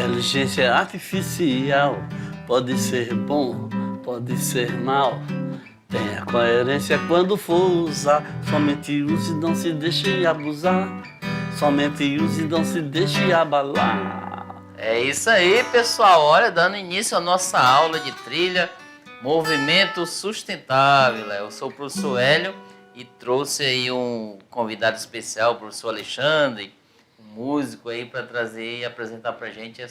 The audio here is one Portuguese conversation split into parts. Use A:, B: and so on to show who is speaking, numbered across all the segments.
A: Inteligência artificial pode ser bom, pode ser mal. Tenha coerência quando for usar. Somente use e não se deixe abusar. Somente use e não se deixe abalar.
B: É isso aí, pessoal. Olha, dando início à nossa aula de trilha, movimento sustentável. Eu sou o professor Hélio e trouxe aí um convidado especial, o professor Alexandre, um músico aí para trazer e apresentar para a gente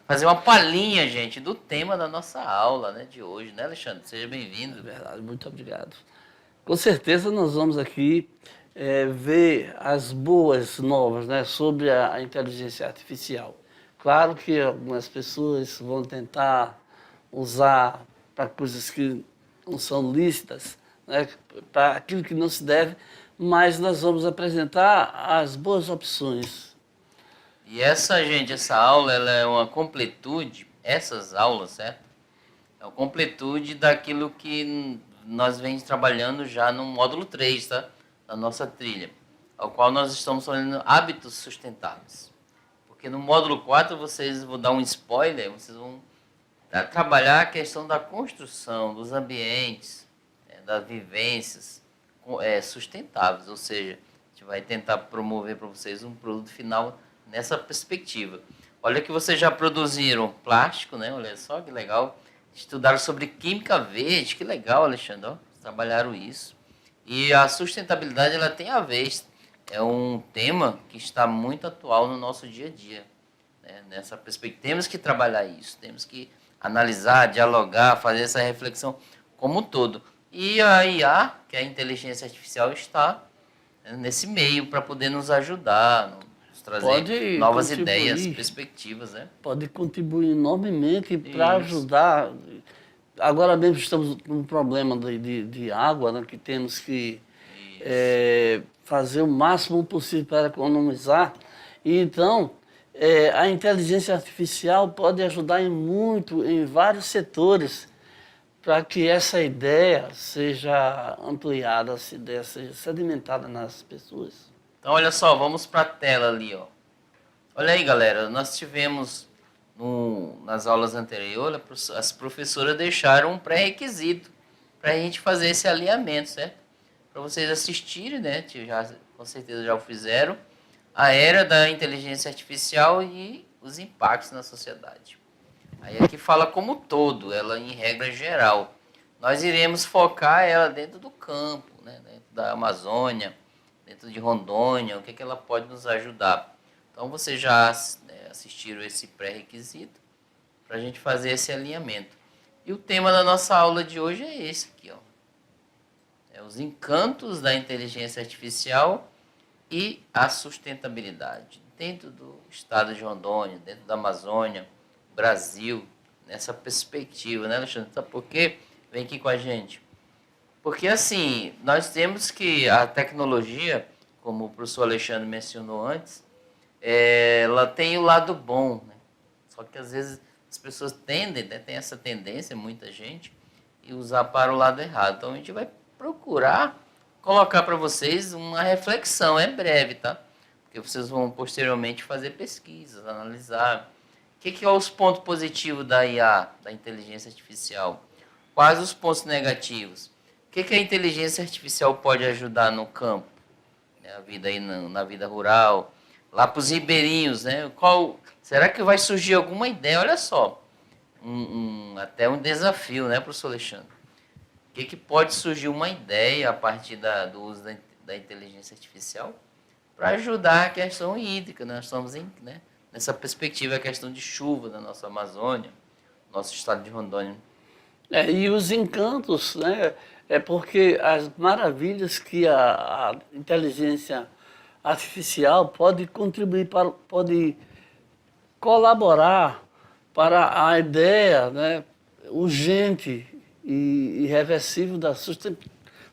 B: fazer uma palhinha, gente, do tema da nossa aula, né, de hoje, né, Alexandre? Seja bem-vindo.
A: É verdade, muito obrigado. Com certeza nós vamos aqui ver as boas novas, né, sobre a inteligência artificial. Claro que algumas pessoas vão tentar usar para coisas que não são lícitas, né, para aquilo que não se deve, mas nós vamos apresentar as boas opções.
B: E essa aula, ela é uma completude, essas aulas, certo? É uma completude daquilo que nós vem trabalhando já no módulo 3, tá? Da nossa trilha, ao qual nós estamos falando hábitos sustentáveis. Porque no módulo 4, vocês, vou dar um spoiler, vocês vão trabalhar a questão da construção dos ambientes, das vivências sustentáveis, ou seja, a gente vai tentar promover para vocês um produto final nessa perspectiva. Olha que vocês já produziram plástico, né? Olha só que legal. Estudaram sobre química verde, que legal, Alexandre. Ó, trabalharam isso. E a sustentabilidade, ela tem a ver, é um tema que está muito atual no nosso dia a dia. Né? Nessa perspectiva, temos que trabalhar isso, temos que analisar, dialogar, fazer essa reflexão como um todo. E a IA, que é a inteligência artificial, está nesse meio para poder nos ajudar, nos trazer novas ideias, perspectivas. Né?
A: Pode contribuir enormemente para ajudar. Agora mesmo estamos com um problema de água, né, que temos que fazer o máximo possível para economizar. E então, a inteligência artificial pode ajudar em vários setores, para que essa ideia seja ampliada, essa ideia seja sedimentada nas pessoas.
B: Então, olha só, vamos para a tela ali, ó. Olha aí, galera, nós tivemos nas aulas anteriores, as professoras deixaram um pré-requisito para a gente fazer esse alinhamento, certo? Para vocês assistirem, né? Com certeza já o fizeram, a era da inteligência artificial e os impactos na sociedade. Aí aqui fala como todo, ela em regra geral. Nós iremos focar ela dentro do campo, né? Dentro da Amazônia, dentro de Rondônia, o que ela pode nos ajudar. Então, vocês já assistiram esse pré-requisito para a gente fazer esse alinhamento. E o tema da nossa aula de hoje é esse aqui, ó. É os encantos da inteligência artificial e a sustentabilidade. Dentro do estado de Rondônia, dentro da Amazônia, Brasil, nessa perspectiva, né, Alexandre? Sabe por quê? Vem aqui com a gente. Porque, assim, nós temos que a tecnologia, como o professor Alexandre mencionou antes, ela tem o lado bom, né? Só que às vezes as pessoas tendem, né, tem essa tendência, muita gente, e usar para o lado errado. Então a gente vai procurar colocar para vocês uma reflexão, é breve, tá? Porque vocês vão posteriormente fazer pesquisas, analisar. O que é os pontos positivos da IA, da inteligência artificial? Quais os pontos negativos? O que a inteligência artificial pode ajudar no campo? A vida aí na vida rural, lá para os ribeirinhos, né? Será que vai surgir alguma ideia? Olha só, até um desafio, né, professor Alexandre? O que pode surgir uma ideia a partir do uso da inteligência artificial para ajudar a questão hídrica? Nós estamos nessa perspectiva, a questão de chuva na nossa Amazônia, nosso estado de Rondônia.
A: E os encantos, né? É porque as maravilhas que a inteligência artificial pode contribuir, pode colaborar para a ideia, né, urgente e irreversível da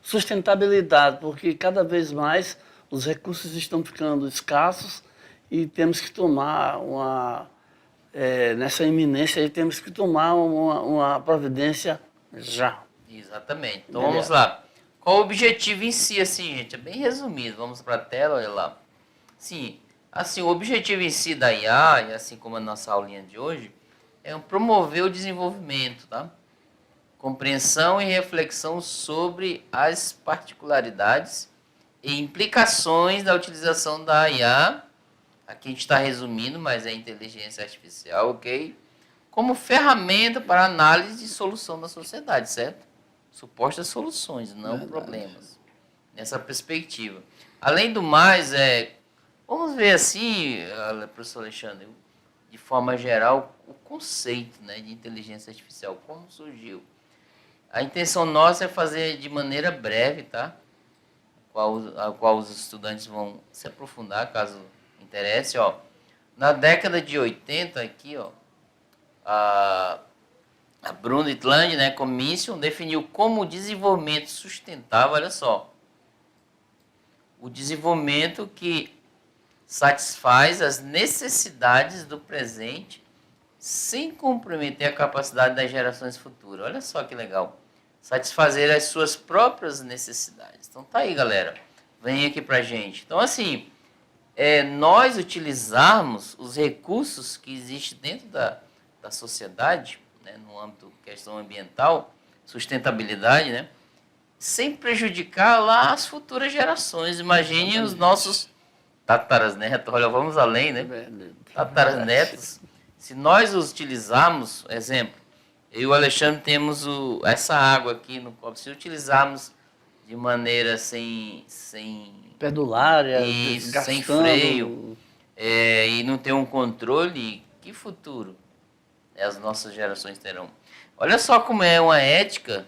A: sustentabilidade, porque cada vez mais os recursos estão ficando escassos e temos que tomar nessa iminência aí, temos que tomar uma providência já.
B: Exatamente. Então vamos lá. Qual o objetivo em si, assim, gente? É bem resumido. Vamos para a tela, olha lá. Sim, Assim, o objetivo em si da IA, e assim como a nossa aulinha de hoje, é promover o desenvolvimento, tá? Compreensão e reflexão sobre as particularidades e implicações da utilização da IA. Aqui a gente está resumindo, mas é inteligência artificial, ok? Como ferramenta para análise e solução da sociedade, certo? Supostas soluções, não
A: Verdade.
B: problemas. Nessa perspectiva. Além do mais, vamos ver assim, professor Alexandre, de forma geral, o conceito, né, de inteligência artificial, como surgiu. A intenção nossa é fazer de maneira breve, tá? A qual os estudantes vão se aprofundar, caso interesse, ó. Na década de 80, aqui, ó, a Brundtland, né, Commission, definiu como o desenvolvimento sustentável, olha só, o desenvolvimento que satisfaz as necessidades do presente sem comprometer a capacidade das gerações futuras. Olha só que legal. Satisfazer as suas próprias necessidades. Então tá aí, galera. Vem aqui pra gente. Então, assim, nós utilizarmos os recursos que existem dentro da sociedade, né, no âmbito questão ambiental, sustentabilidade, né, sem prejudicar lá as futuras gerações. Imagine os nossos tataranetos, olha, vamos além, né? Tataranetos. Se nós os utilizarmos, exemplo, eu e o Alexandre temos essa água aqui no copo, se utilizarmos de maneira sem
A: Pedulária,
B: sem freio, e não ter um controle, que futuro as nossas gerações terão? Olha só como é uma ética,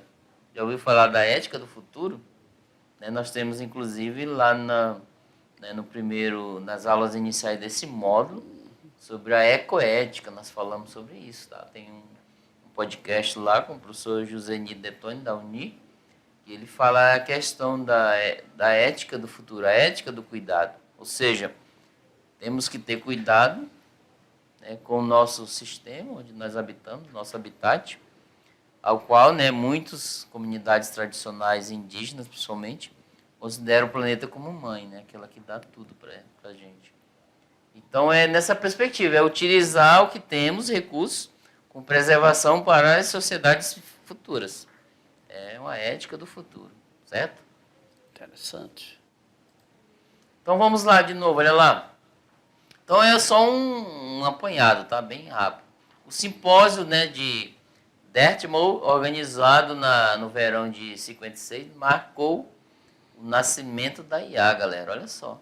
B: já ouviu falar da ética do futuro? Né, nós temos, inclusive, lá nas aulas iniciais desse módulo, sobre a ecoética, nós falamos sobre isso, tá? Tem um podcast lá com o professor José Nido Detoni, da Uni, e ele fala a questão da ética do futuro, a ética do cuidado. Ou seja, temos que ter cuidado, né, com o nosso sistema, onde nós habitamos, nosso habitat, ao qual, né, muitas comunidades tradicionais indígenas, principalmente, consideram o planeta como mãe, né, aquela que dá tudo para a gente. Então, é nessa perspectiva, é utilizar o que temos, recursos, com preservação para as sociedades futuras. É uma ética do futuro, certo?
A: Interessante.
B: Então, vamos lá de novo, olha lá. Então, é só um apanhado, tá? Bem rápido. O simpósio, né, de Dartmouth, organizado no verão de 56, marcou o nascimento da IA, galera. Olha só.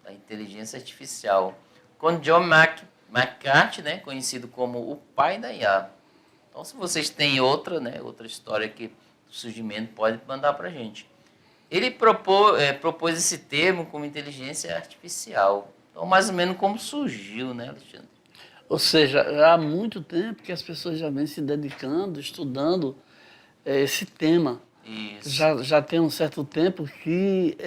B: Da inteligência artificial. Com John McCarthy, né, conhecido como o pai da IA. Então, se vocês têm outra história aqui do surgimento, pode mandar para a gente. Ele propôs esse termo como inteligência artificial. Então, mais ou menos como surgiu, né, Alexandre?
A: Ou seja, já há muito tempo que as pessoas já vêm se dedicando, estudando esse tema.
B: Isso.
A: Já tem um certo tempo que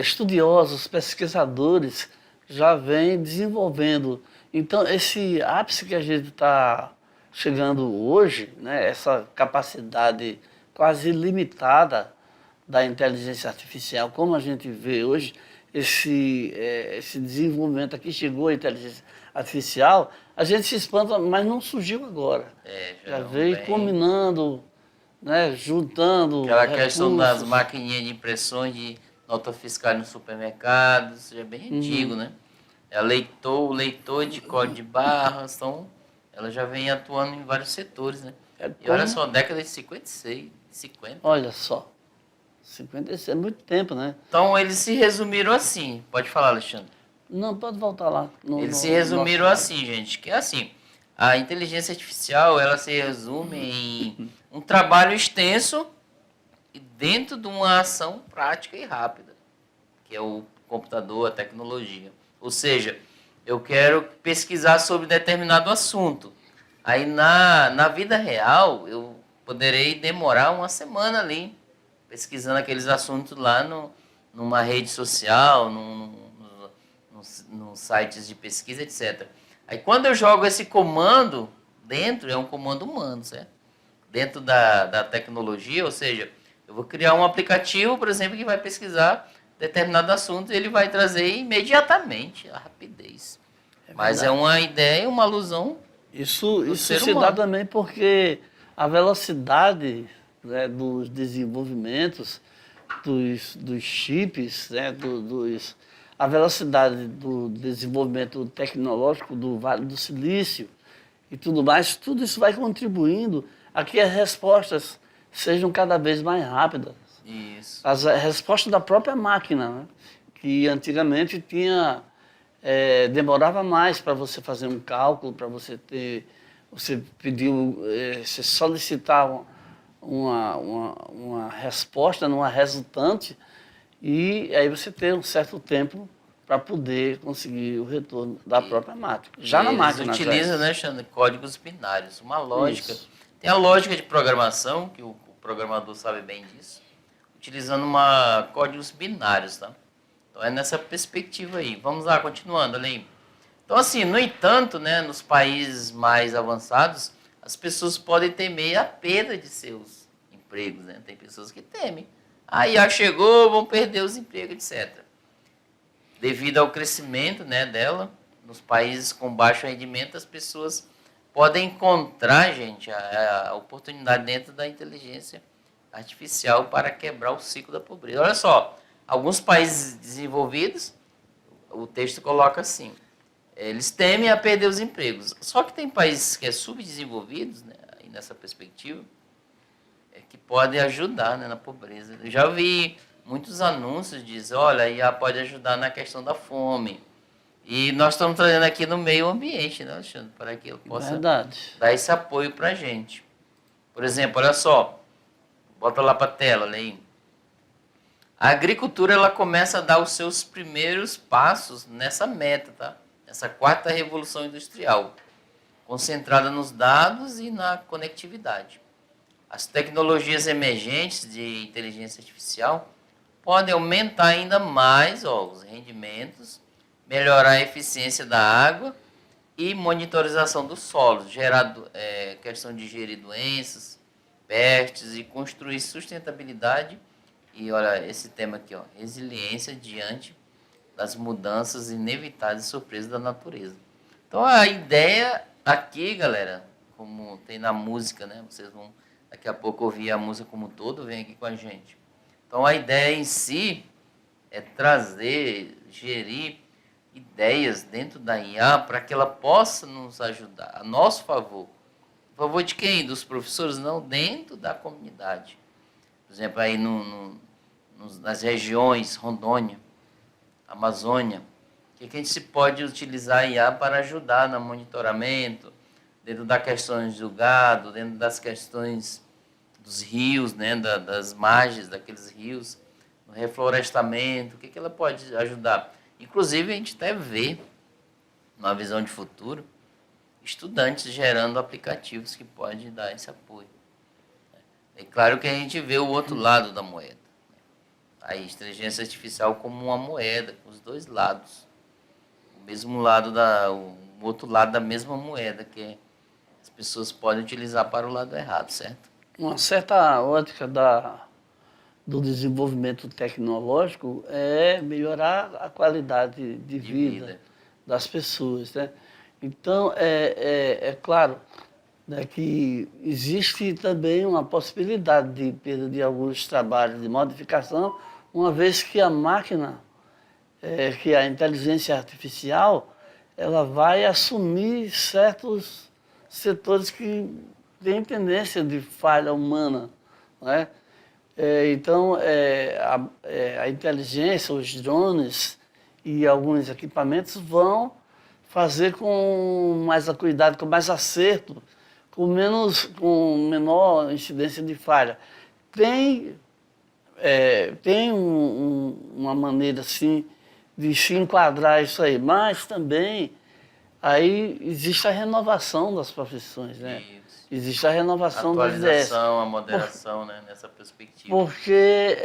A: estudiosos, pesquisadores já vêm desenvolvendo. Então, esse ápice que a gente está chegando hoje, né, essa capacidade quase ilimitada da inteligência artificial, como a gente vê hoje, esse desenvolvimento aqui chegou a inteligência artificial, a gente se espanta, mas não surgiu agora. Já veio combinando, né, juntando
B: aquela
A: recursos.
B: Questão das maquininhas de impressões de nota fiscal no supermercado, isso já é bem antigo, né? É o leitor de código de barras, então ela já vem atuando em vários setores, né? E olha só, década de 56, 50.
A: Olha só, 56 é muito tempo, né?
B: Então eles se resumiram assim, pode falar, Alexandre.
A: Não, pode voltar lá.
B: Eles se resumiram assim, gente, que é assim, a inteligência artificial, ela se resume em um trabalho extenso e dentro de uma ação prática e rápida, que é o computador, a tecnologia. Ou seja, eu quero pesquisar sobre determinado assunto. Aí na vida real, eu poderei demorar uma semana ali, pesquisando aqueles assuntos lá numa rede social, nos sites de pesquisa, etc. Aí quando eu jogo esse comando dentro, é um comando humano, certo? Dentro da tecnologia, ou seja, eu vou criar um aplicativo, por exemplo, que vai pesquisar determinado assunto, ele vai trazer imediatamente a rapidez. Mas é uma ideia, uma alusão
A: Isso
B: do ser
A: se dá
B: humano.
A: também porque a velocidade, né, dos desenvolvimentos dos chips, né, a velocidade do desenvolvimento tecnológico do Vale do Silício e tudo mais, tudo isso vai contribuindo a que as respostas sejam cada vez mais rápidas.
B: Isso.
A: As respostas da própria máquina, né, que antigamente demorava mais para você fazer um cálculo, para você você solicitar uma resposta numa resultante e aí você ter um certo tempo para poder conseguir o retorno da própria máquina. Já na máquina.
B: Eles utilizam, né, Xandre, códigos binários, uma lógica.
A: Isso.
B: Tem a lógica de programação, que o programador sabe bem disso, utilizando códigos binários, tá? Então é nessa perspectiva aí. Vamos lá, continuando ali. Então, assim, no entanto, né, nos países mais avançados, as pessoas podem temer a perda de seus empregos, né? Tem pessoas que temem. Aí já chegou, vão perder os empregos, etc. Devido ao crescimento, né, dela, nos países com baixo rendimento, as pessoas podem encontrar, gente, a oportunidade dentro da inteligência artificial para quebrar o ciclo da pobreza. Olha só, alguns países desenvolvidos, o texto coloca assim, eles temem a perder os empregos. Só que tem países que são subdesenvolvidos, né, aí nessa perspectiva, que podem ajudar, né, na pobreza. Eu já vi muitos anúncios dizem, olha, a IA pode ajudar na questão da fome. E nós estamos trazendo aqui no meio ambiente, né, Alexandre, para que ele possa dar esse apoio para a gente. Por exemplo, olha só, bota lá para a tela, Leim. A agricultura ela começa a dar os seus primeiros passos nessa meta, tá? Essa quarta revolução industrial, concentrada nos dados e na conectividade. As tecnologias emergentes de inteligência artificial podem aumentar ainda mais os rendimentos, melhorar a eficiência da água e monitorização dos solos, questão de gerir doenças, pestes e construir sustentabilidade. E olha esse tema aqui, ó, resiliência diante das mudanças inevitáveis e surpresas da natureza. Então a ideia aqui, galera, como tem na música, né? Vocês vão daqui a pouco ouvir a música como um todo, vem aqui com a gente. Então a ideia em si é trazer, gerir ideias dentro da IA para que ela possa nos ajudar, a nosso favor. A favor de quem? Dos professores? Não, dentro da comunidade. Por exemplo, aí nas regiões, Rondônia, Amazônia, o que a gente se pode utilizar a IA para ajudar no monitoramento, dentro das questões do gado, dentro das questões dos rios, né, das margens daqueles rios, no reflorestamento, o que ela pode ajudar? Inclusive, a gente até vê, numa visão de futuro, estudantes gerando aplicativos que podem dar esse apoio. É claro que a gente vê o outro lado da moeda. A inteligência artificial como uma moeda, com os dois lados. O outro lado da mesma moeda, que as pessoas podem utilizar para o lado errado, certo?
A: Uma certa ótica do desenvolvimento tecnológico é melhorar a qualidade de vida das pessoas, né? Então, é claro, né, que existe também uma possibilidade de perda de alguns trabalhos de modificação, uma vez que a máquina, que a inteligência artificial, ela vai assumir certos setores que têm tendência de falha humana, não é? Então, a inteligência, os drones e alguns equipamentos vão fazer com mais acuidado, com mais acerto, com menor incidência de falha. Tem uma maneira, assim, de se enquadrar isso aí, mas também aí existe a renovação das profissões, né?
B: Isso.
A: Existe a renovação das ideias.
B: Atualização, a moderação, né, nessa perspectiva.
A: Porque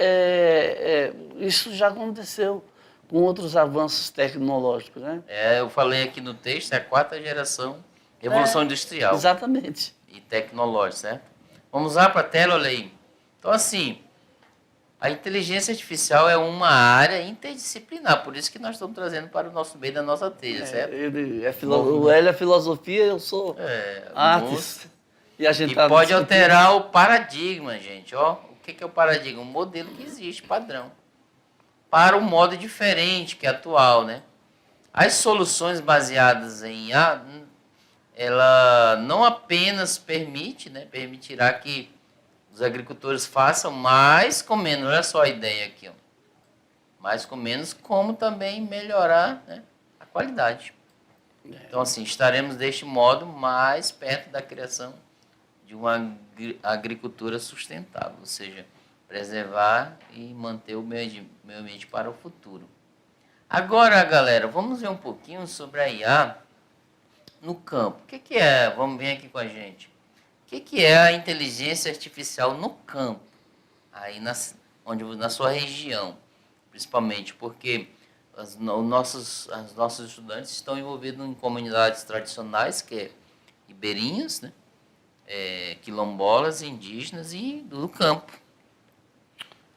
A: isso já aconteceu com outros avanços tecnológicos, né?
B: Eu falei aqui no texto, é a quarta geração, revolução industrial.
A: Exatamente.
B: E tecnológica, certo? Vamos lá para a tela, olha aí. Então, assim, A inteligência artificial é uma área interdisciplinar, por isso que nós estamos trazendo para o nosso meio da nossa telha, certo?
A: O Hélio é filosofia, eu sou artes. E a gente tá
B: pode
A: discutindo.
B: alterar o paradigma, gente. Ó, o que é o paradigma? Um modelo que existe, padrão. Para um modo diferente que é atual, né? As soluções baseadas em IA, ela não apenas permitirá que os agricultores façam mais com menos. Olha só a ideia aqui, ó. Mais com menos, como também melhorar, né, a qualidade. Então, assim, estaremos deste modo mais perto da criação de uma agricultura sustentável, ou seja, preservar e manter o meio ambiente para o futuro. Agora, galera, vamos ver um pouquinho sobre a IA no campo. O que é? Vamos ver aqui com a gente. O que é a inteligência artificial no campo? Aí na sua região, principalmente, porque os nossos estudantes estão envolvidos em comunidades tradicionais, que é ribeirinhas, né? Quilombolas, indígenas e do campo.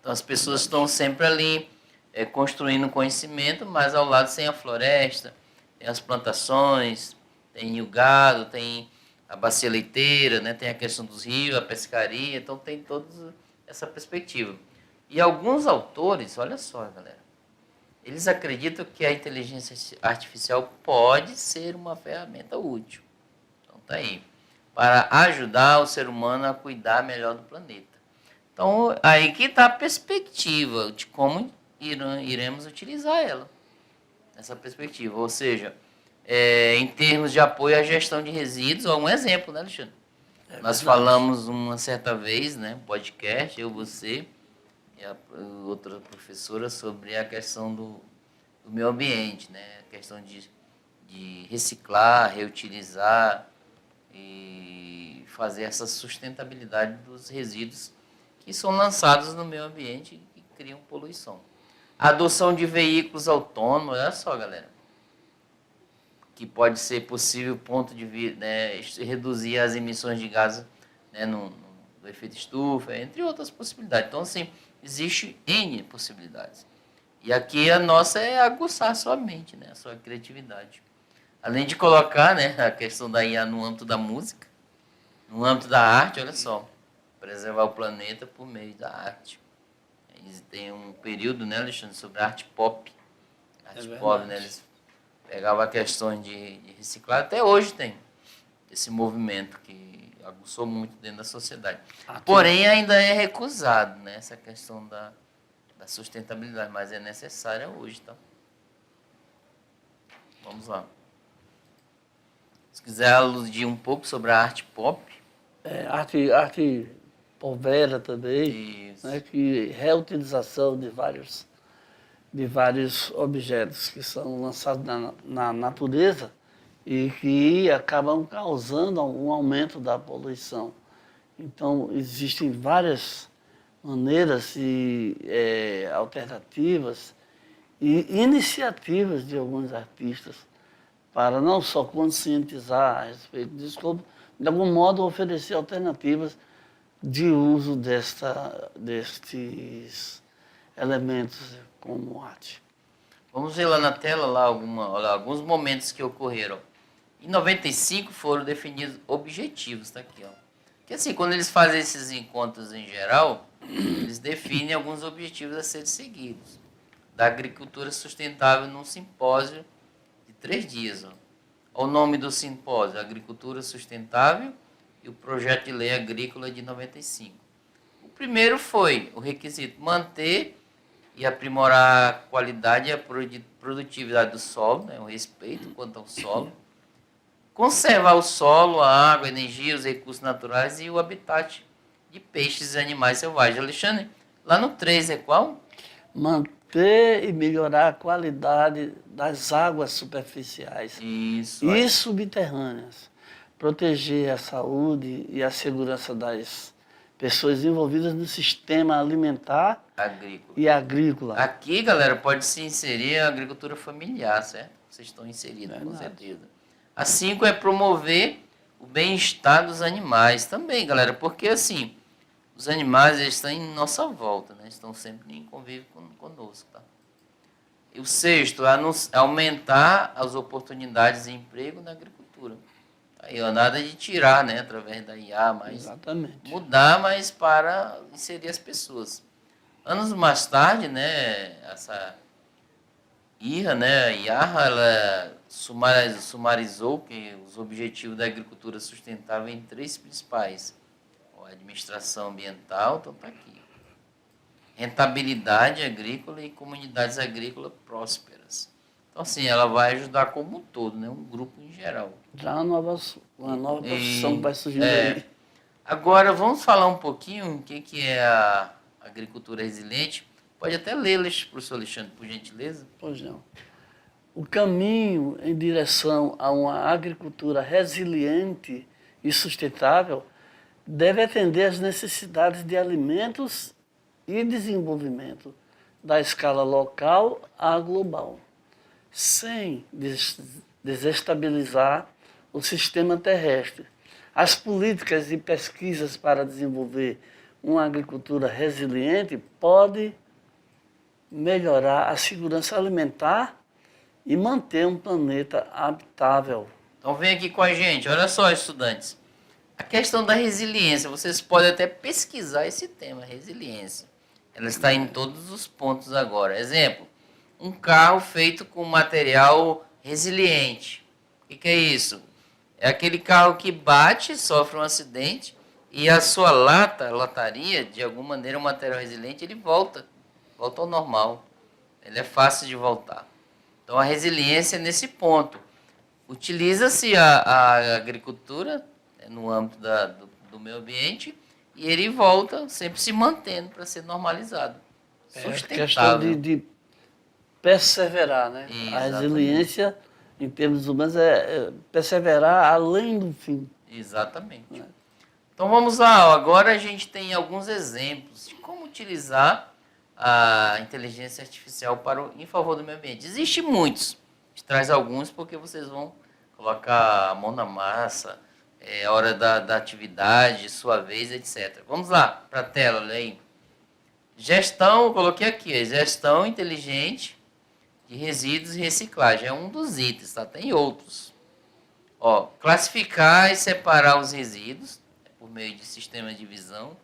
B: Então as pessoas estão sempre ali construindo conhecimento, mas ao lado tem a floresta, tem as plantações, tem o gado, tem a bacia leiteira, né? Tem a questão dos rios, a pescaria, então tem toda essa perspectiva. E alguns autores, olha só, galera, eles acreditam que a inteligência artificial pode ser uma ferramenta útil. Então tá aí, para ajudar o ser humano a cuidar melhor do planeta. Então aí que está a perspectiva de como iremos utilizar ela, nessa perspectiva, ou seja, em termos de apoio à gestão de resíduos, um exemplo, né, Alexandre? Nós falamos uma certa vez, né, podcast, eu, você e a outra professora, sobre a questão do meio ambiente, né, a questão de reciclar, reutilizar e fazer essa sustentabilidade dos resíduos que são lançados no meio ambiente e criam poluição. A adoção de veículos autônomos, olha só, galera, que pode ser possível ponto de reduzir as emissões de gases, né, do efeito estufa, entre outras possibilidades. Então, assim, existe N possibilidades. E aqui a nossa é aguçar a sua mente, né, a sua criatividade. Além de colocar, né, a questão da IA no âmbito da música, no âmbito da arte, olha só, preservar o planeta por meio da arte. Tem um período, né, Alexandre, sobre arte pop. Arte pop, né, eles pegava questões de reciclar, até hoje tem esse movimento que aguçou muito dentro da sociedade. Porém, ainda é recusado, né, essa questão da sustentabilidade, mas é necessária hoje, tá? Vamos lá. Se quiser aludir um pouco sobre a arte pop.
A: Arte povera também, né, que reutilização de vários objetos que são lançados na natureza e que acabam causando um aumento da poluição. Então, existem várias maneiras e alternativas e iniciativas de alguns artistas para não só conscientizar a respeito disso, como, de algum modo, oferecer alternativas de uso destes elementos como arte.
B: Vamos ver lá na tela lá alguns momentos que ocorreram. Em 95 foram definidos objetivos, tá aqui, ó. Que assim, quando eles fazem esses encontros em geral, eles definem alguns objetivos a serem seguidos. Da agricultura sustentável num simpósio de 3 dias, ó. O nome do simpósio, Agricultura Sustentável e o Projeto de Lei Agrícola de 95. O primeiro foi o requisito manter e aprimorar a qualidade e a produtividade do solo, né, o respeito quanto ao solo, conservar o solo, a água, a energia, os recursos naturais e o habitat de peixes e animais selvagens. Alexandre, lá no 3 é qual?
A: Manter e melhorar a qualidade das águas superficiais e subterrâneas. Proteger a saúde e a segurança das pessoas envolvidas no sistema alimentar e agrícola.
B: Aqui, galera, pode se inserir a agricultura familiar, certo? Vocês estão inseridos, com certeza. A 5 é promover o bem-estar dos animais também, galera, porque assim, os animais eles estão em nossa volta, né? Estão sempre em convívio conosco. Tá? E o sexto, aumentar as oportunidades de emprego na agricultura. Aí, ó, nada de tirar, né, através da IA, mas
A: Exatamente.
B: mudar, mas para inserir as pessoas. Anos mais tarde, né, essa IA, né, a IA, ela sumarizou que os objetivos da agricultura sustentável em 3 principais. A administração ambiental, então está aqui. Rentabilidade agrícola e comunidades agrícolas prósperas. Então, assim, ela vai ajudar como um todo, né, um grupo em geral.
A: Já uma nova profissão que vai surgindo aí.
B: Agora, vamos falar um pouquinho o que é a agricultura resiliente. Pode até lê-las, professor Alexandre, por gentileza.
A: Pois não. O caminho em direção a uma agricultura resiliente e sustentável deve atender às necessidades de alimentos e desenvolvimento da escala local à global, sem desestabilizar o sistema terrestre. As políticas e pesquisas para desenvolver uma agricultura resiliente podem melhorar a segurança alimentar e manter um planeta habitável.
B: Então vem aqui com a gente, olha só, estudantes. A questão da resiliência, vocês podem até pesquisar esse tema, resiliência. Ela está em todos os pontos agora. Exemplo, um carro feito com material resiliente. O que é isso? É aquele carro que bate, sofre um acidente e a sua lataria, de alguma maneira, um material resiliente, ele volta ao normal. Ele é fácil de voltar. Então, a resiliência é nesse ponto. Utiliza-se a agricultura no âmbito do meio ambiente e ele volta sempre se mantendo para ser normalizado. Sustentável.
A: Questão de perseverar, né?
B: Exatamente.
A: A resiliência, em termos humanos, é perseverar além do fim.
B: Exatamente. Então vamos lá, agora a gente tem alguns exemplos de como utilizar a inteligência artificial em favor do meio ambiente. Existem muitos, a gente traz alguns porque vocês vão colocar a mão na massa, a hora da atividade, sua vez, etc. Vamos lá, para a tela, olha aí. Gestão, eu coloquei aqui, gestão inteligente de resíduos e reciclagem. É um dos itens, tá? Tem outros. Ó, classificar e separar os resíduos por meio de sistemas de visão,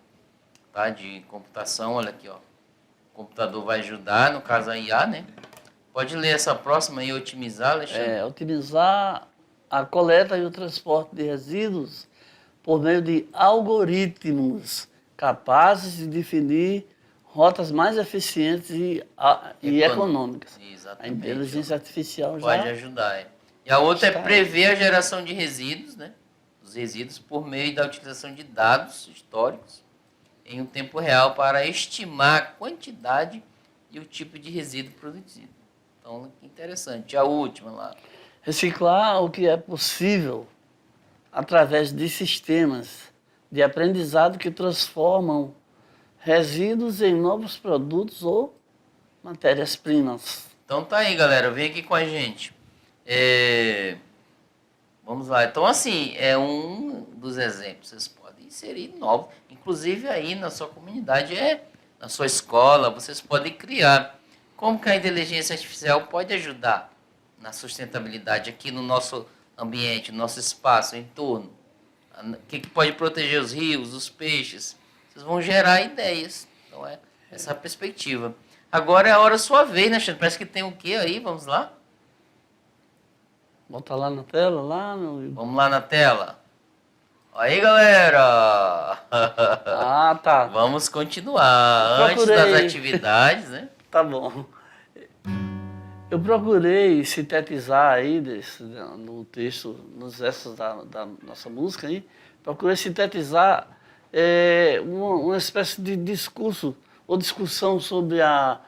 B: tá? De computação, olha aqui, ó. O computador vai ajudar, no caso a IA, né? Pode ler essa próxima e otimizar, Alexandre?
A: Otimizar a coleta e o transporte de resíduos por meio de algoritmos capazes de definir rotas mais eficientes e econômicas.
B: Exatamente.
A: A inteligência artificial já
B: pode ajudar. E a outra é prever a geração de resíduos, né? Os resíduos por meio da utilização de dados históricos em um tempo real para estimar a quantidade e o tipo de resíduo produzido. Então, interessante. A última lá.
A: Reciclar o que é possível através de sistemas de aprendizado que transformam resíduos em novos produtos ou matérias-primas.
B: Então tá aí, galera. Vem aqui com a gente. Vamos lá. Então, assim, é um dos exemplos. Vocês podem inserir novos. Inclusive aí na sua comunidade, na sua escola, vocês podem criar. Como que a inteligência artificial pode ajudar na sustentabilidade aqui no nosso ambiente, no nosso espaço, entorno? O que pode proteger os rios, os peixes? Vocês vão gerar ideias. Então, essa perspectiva. Agora é a hora sua vez, né, Xandre? Parece que tem o quê aí? Vamos lá?
A: Bota lá na tela, lá, meu amigo.
B: Vamos lá na tela. Aí, galera!
A: Ah, tá.
B: Vamos continuar. Antes das atividades, né?
A: Tá bom. Eu procurei sintetizar aí, no texto, nos versos da nossa música aí, procurei sintetizar uma espécie de discurso ou discussão sobre a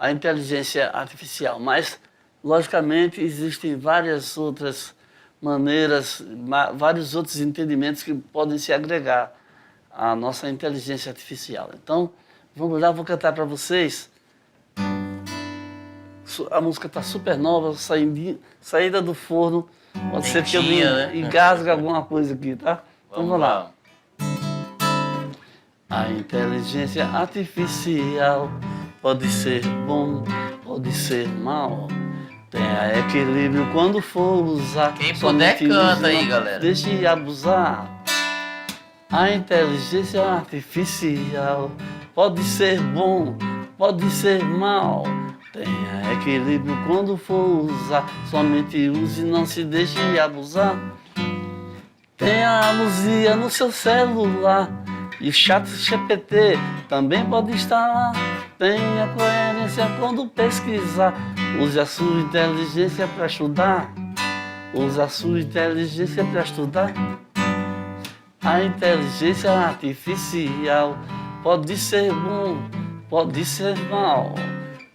A: inteligência artificial, mas, logicamente, existem várias outras maneiras, vários outros entendimentos que podem se agregar à nossa inteligência artificial. Então, vamos lá, vou cantar para vocês. A música está super nova, saída do forno. Pode ser que eu me engasgue alguma coisa aqui, tá? Então, vamos lá. A inteligência artificial pode ser bom, pode ser mal. Tenha equilíbrio quando for usar.
B: Quem puder,
A: Somente
B: canta
A: use,
B: aí,
A: não
B: galera.
A: deixe abusar. A inteligência artificial pode ser bom, pode ser mal. Tenha equilíbrio quando for usar. Somente use, não se deixe abusar. Tenha a Luzia no seu celular. E o chat GPT também pode estar lá. Tenha coerência quando pesquisar. Use a sua inteligência para estudar. Use a sua inteligência para estudar. A inteligência artificial pode ser bom, pode ser mal.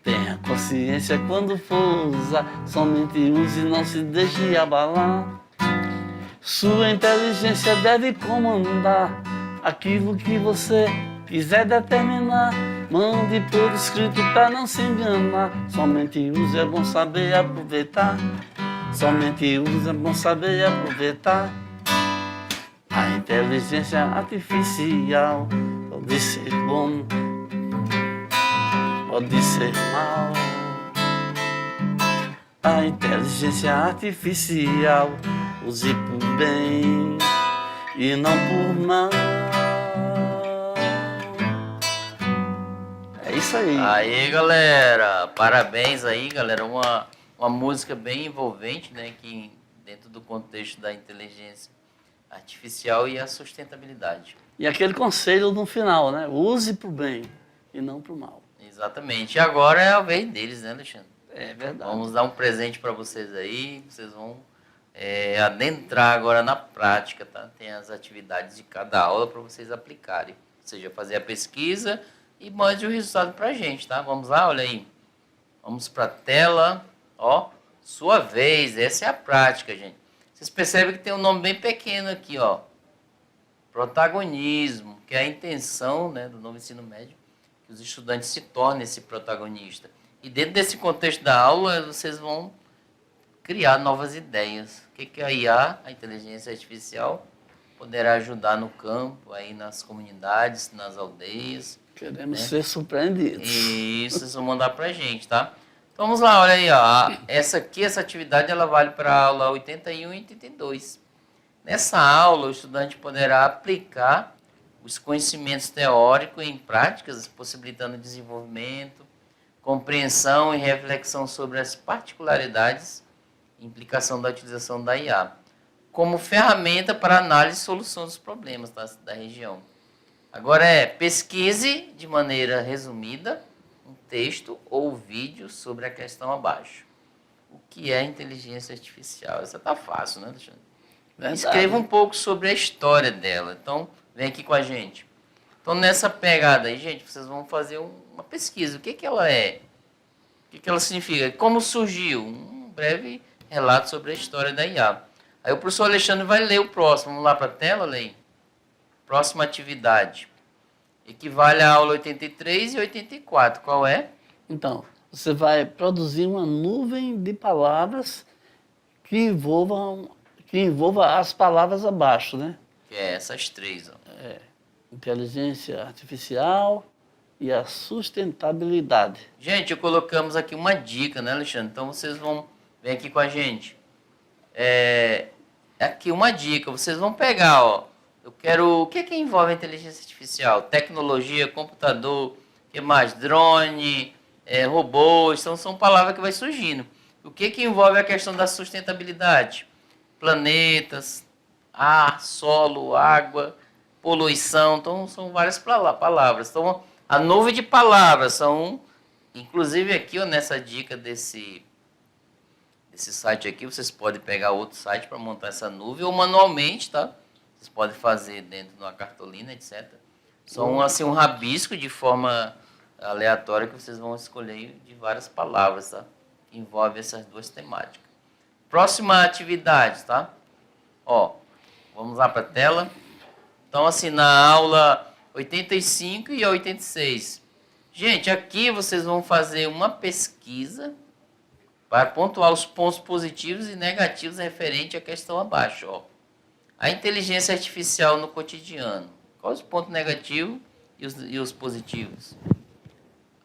A: Tenha consciência quando for usar. Somente use, não se deixe abalar. Sua inteligência deve comandar aquilo que você quiser determinar. Mande por escrito para não se enganar. Somente use, é bom saber aproveitar. Somente use, é bom saber aproveitar. A inteligência artificial pode ser bom, pode ser mal. A inteligência artificial use por bem e não por mal. É isso aí.
B: Aí, galera, parabéns aí, galera. Uma música bem envolvente, né? Que dentro do contexto da inteligência artificial e a sustentabilidade.
A: E aquele conselho no final, né? Use pro bem e não pro mal.
B: Exatamente. E agora é a vez deles, né, Alexandre?
A: É verdade.
B: Vamos dar um presente para vocês aí. Vocês vão adentrar agora na prática, tá? Tem as atividades de cada aula para vocês aplicarem. Ou seja, fazer a pesquisa e mande o resultado para a gente, tá? Vamos lá, olha aí. Vamos para a tela. Ó, sua vez. Essa é a prática, gente. Vocês percebem que tem um nome bem pequeno aqui, ó. Protagonismo, que é a intenção, né, do novo ensino médio, que os estudantes se tornem esse protagonista. E dentro desse contexto da aula, vocês vão criar novas ideias. O que a IA, a inteligência artificial, poderá ajudar no campo, aí nas comunidades, nas aldeias.
A: Queremos ser surpreendidos.
B: Isso, vocês vão mandar pra gente, tá? Então vamos lá, olha aí, ó. Essa atividade, ela vale para a aula 81 e 82. Nessa aula, o estudante poderá aplicar os conhecimentos teóricos em práticas, possibilitando desenvolvimento, compreensão e reflexão sobre as particularidades e implicação da utilização da IA, como ferramenta para análise e solução dos problemas da região. Agora pesquise de maneira resumida um texto ou vídeo sobre a questão abaixo. O que é inteligência artificial? Essa tá fácil, né, Alexandre?
A: Verdade.
B: Escreva um pouco sobre a história dela. Então, vem aqui com a gente. Então, nessa pegada aí, gente, vocês vão fazer uma pesquisa. O que ela é? O que ela significa? Como surgiu? Um breve relato sobre a história da IA. Aí o professor Alexandre vai ler o próximo. Vamos lá para a tela, Lei? Próxima atividade. Equivale à aula 83 e 84. Qual é?
A: Então, você vai produzir uma nuvem de palavras que envolva as palavras abaixo, né?
B: Que é essas três. Ó.
A: Inteligência artificial e a sustentabilidade.
B: Gente, colocamos aqui uma dica, né, Alexandre? Então, vocês vão... Vem aqui com a gente. Aqui uma dica. Vocês vão pegar, ó. Eu quero... O que envolve a inteligência artificial? Tecnologia, computador, o que mais? Drone, robôs. Então, são palavras que vai surgindo. O que envolve a questão da sustentabilidade? Planetas, ar, solo, água, poluição. Então, são várias palavras. Então, a nuvem de palavras são... Inclusive, aqui, ó, nessa dica desse site aqui, vocês podem pegar outro site para montar essa nuvem ou manualmente, tá? Vocês podem fazer dentro de uma cartolina, etc. São assim um rabisco de forma aleatória que vocês vão escolher de várias palavras, tá? Que envolve essas duas temáticas. Próxima atividade, tá? Ó, vamos lá para a tela. Então, assim, na aula 85 e 86. Gente, aqui vocês vão fazer uma pesquisa para pontuar os pontos positivos e negativos referente à questão abaixo, ó. A inteligência artificial no cotidiano. Quais os pontos negativos e os positivos?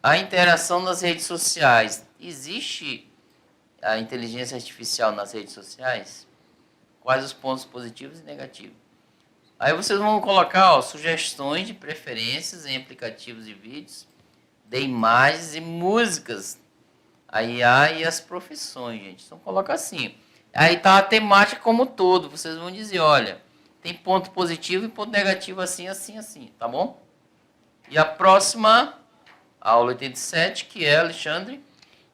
B: A interação nas redes sociais. Existe a inteligência artificial nas redes sociais? Quais os pontos positivos e negativos? Aí vocês vão colocar, ó, sugestões de preferências em aplicativos de vídeos, de imagens e músicas. A IA e as profissões, gente. Então coloca assim. Aí tá a temática como um todo. Vocês vão dizer, olha, tem ponto positivo e ponto negativo assim, assim, assim, tá bom? E a próxima, aula 87, que é, Alexandre?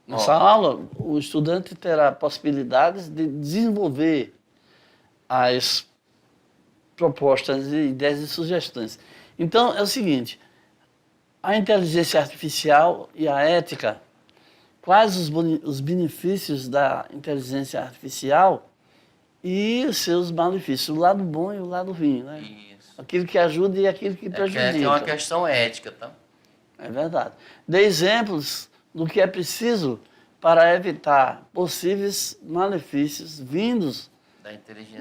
A: Nessa aula, o estudante terá possibilidades de desenvolver as propostas, ideias e sugestões. Então, é o seguinte, a inteligência artificial e a ética, quais os benefícios da inteligência artificial e os seus malefícios, o lado bom e o lado ruim, né?
B: Isso.
A: Aquilo que ajuda e aquilo que prejudica.
B: É uma questão ética, tá?
A: É verdade. Dê exemplos do que é preciso para evitar possíveis malefícios vindos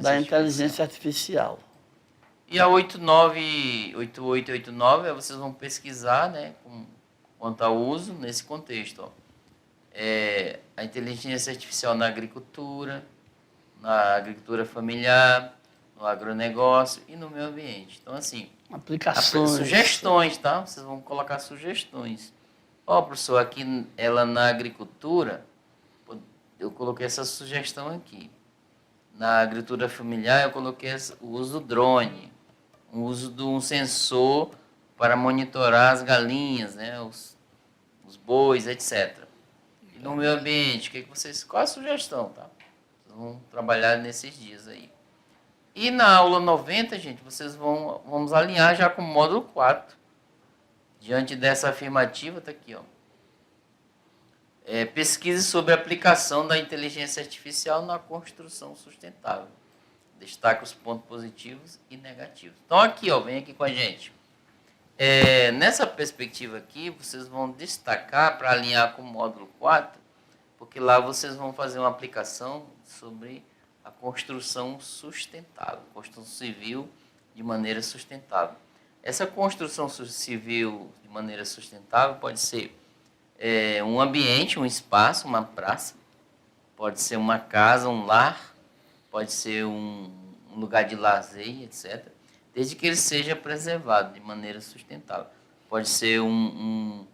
A: da inteligência artificial.
B: E a 8889, vocês vão pesquisar, né, quanto ao uso nesse contexto. Ó. A inteligência artificial na agricultura familiar, no agronegócio e no meio ambiente. Então, assim,
A: aplicações.
B: Sugestões, tá? Vocês vão colocar sugestões. Ó, professor, aqui ela na agricultura, eu coloquei essa sugestão aqui. Na agricultura familiar, eu coloquei o uso do drone, o uso de um sensor para monitorar as galinhas, né, os bois, etc. E no meio ambiente, qual a sugestão, tá? Vocês vão trabalhar nesses dias aí. E na aula 90, gente, vamos alinhar já com o módulo 4. Diante dessa afirmativa, tá aqui, ó. Pesquise sobre a aplicação da inteligência artificial na construção sustentável. Destaca os pontos positivos e negativos. Então, aqui, ó, vem aqui com a gente. Nessa perspectiva aqui, vocês vão destacar para alinhar com o módulo 4, porque lá vocês vão fazer uma aplicação sobre a construção sustentável, construção civil de maneira sustentável. Essa construção civil de maneira sustentável pode ser um ambiente, um espaço, uma praça, pode ser uma casa, um lar, pode ser um lugar de lazer, etc., desde que ele seja preservado de maneira sustentável. Pode ser uma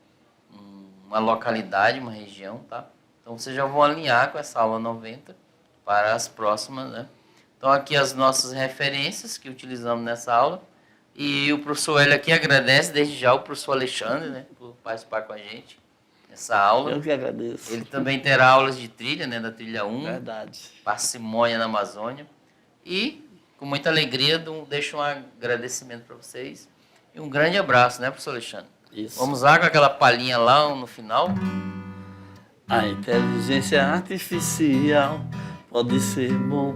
B: localidade, uma região, tá? Então, vocês já vão alinhar com essa aula 90 para as próximas, né? Então, aqui as nossas referências que utilizamos nessa aula. E o professor Hélio aqui agradece desde já o professor Alexandre, né, por participar com a gente nessa aula.
A: Eu que agradeço.
B: Ele também terá aulas de trilha, né, da trilha 1.
A: Verdade.
B: Parcimônia na Amazônia. E, com muita alegria, deixo um agradecimento para vocês. E um grande abraço, né, professor Alexandre?
A: Isso.
B: Vamos lá com aquela palhinha lá no final.
A: A inteligência artificial pode ser bom,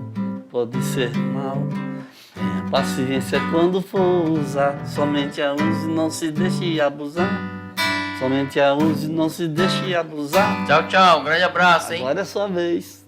A: pode ser mal. Tenha paciência quando for usar. Somente a use, não se deixe abusar. Somente a use, não se deixe abusar.
B: Tchau, tchau. Um grande abraço, hein?
A: Agora é sua vez.